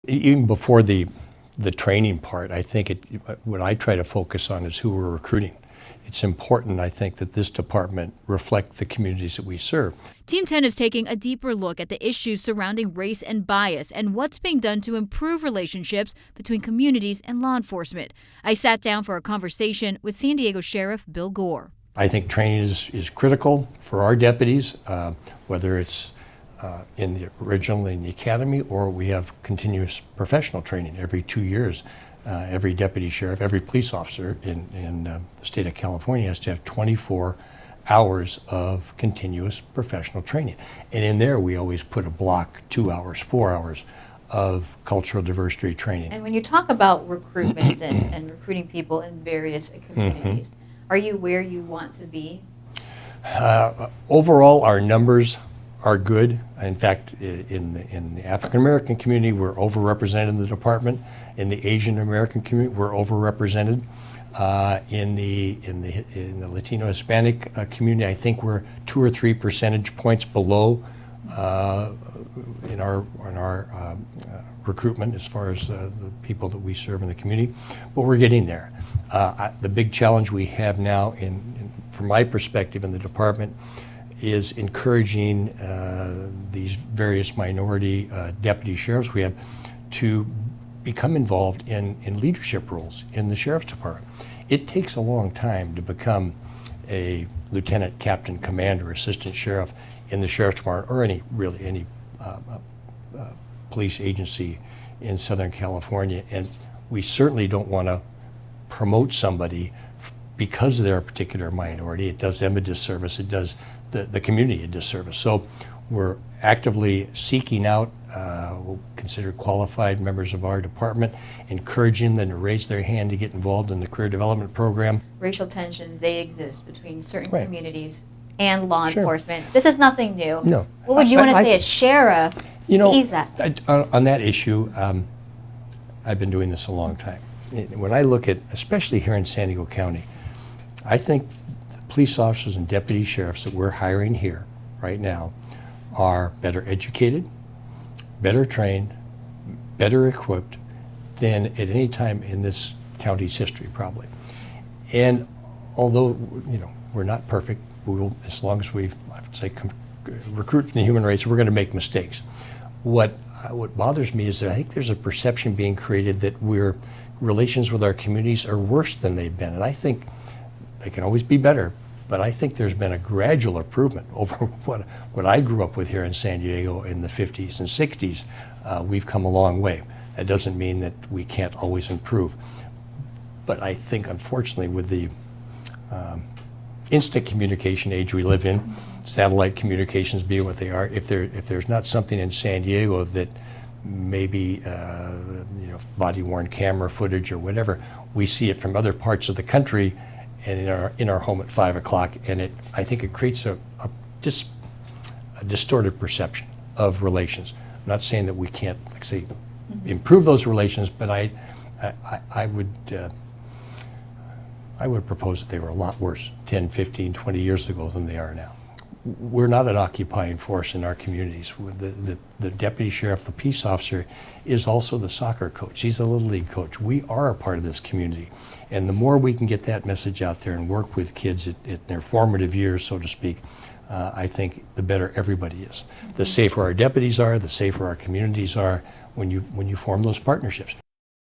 even before the training part, I think what I try to focus on is who we're recruiting. It's important, I think, that this department reflect the communities that we serve. Team 10 is taking a deeper look at the issues surrounding race and bias and what's being done to improve relationships between communities and law enforcement. I sat down for a conversation with San Diego Sheriff Bill Gore. I think training is critical for our deputies, whether it's originally in the academy, or we have continuous professional training every 2 years. Every deputy sheriff, every police officer in the state of California has to have 24 hours of continuous professional training. And in there, we always put a block, 2 hours, 4 hours of cultural diversity training. And when you talk about recruitment and recruiting people in various communities, are you where you want to be? Overall, our numbers are good. In fact, in the African American community, we're overrepresented in the department. In the Asian American community, we're overrepresented. In the Latino Hispanic community, I think we're 2 or 3 percentage points below in our recruitment as far as the people that we serve in the community, but we're getting there. The big challenge we have now, from my perspective in the department, is encouraging these various minority deputy sheriffs we have to become involved in leadership roles in the sheriff's department. It takes a long time to become a lieutenant, captain, commander, assistant sheriff in the sheriff's department, or any police agency in Southern California. And we certainly don't want to promote somebody because they're a particular minority. It does them a disservice. It does the community a disservice. So we're actively seeking out we'll consider qualified members of our department, encouraging them to raise their hand to get involved in the career development program. Racial tensions, they exist between certain Right. communities and law Sure. enforcement. This is nothing new. No. What would you want to say as sheriff to ease that? On that issue, I've been doing this a long time. When I look at, especially here in San Diego County, I think the police officers and deputy sheriffs that we're hiring here right now are better educated, better trained, better equipped than at any time in this county's history, probably. And although we're not perfect, we will, as long as we, I would say, recruit from the human race, we're going to make mistakes. What bothers me is that I think there's a perception being created that relations with our communities are worse than they've been, and I think they can always be better. But I think there's been a gradual improvement over what I grew up with here in San Diego in the 50s and 60s. We've come a long way. That doesn't mean that we can't always improve. But I think, unfortunately, with the instant communication age we live in, satellite communications being what they are, if there's not something in San Diego that maybe body-worn camera footage or whatever, we see it from other parts of the country and in our home at 5 o'clock, and I think it creates a distorted perception of relations. I'm not saying that we can't, like say, improve those relations, but I would propose that they were a lot worse 10, 15, 20 years ago than they are now. We're not an occupying force in our communities. The deputy sheriff, the peace officer, is also the soccer coach. He's a little league coach. We are a part of this community. And the more we can get that message out there and work with kids at their formative years, so to speak, I think the better everybody is. The safer our deputies are, the safer our communities are when you form those partnerships.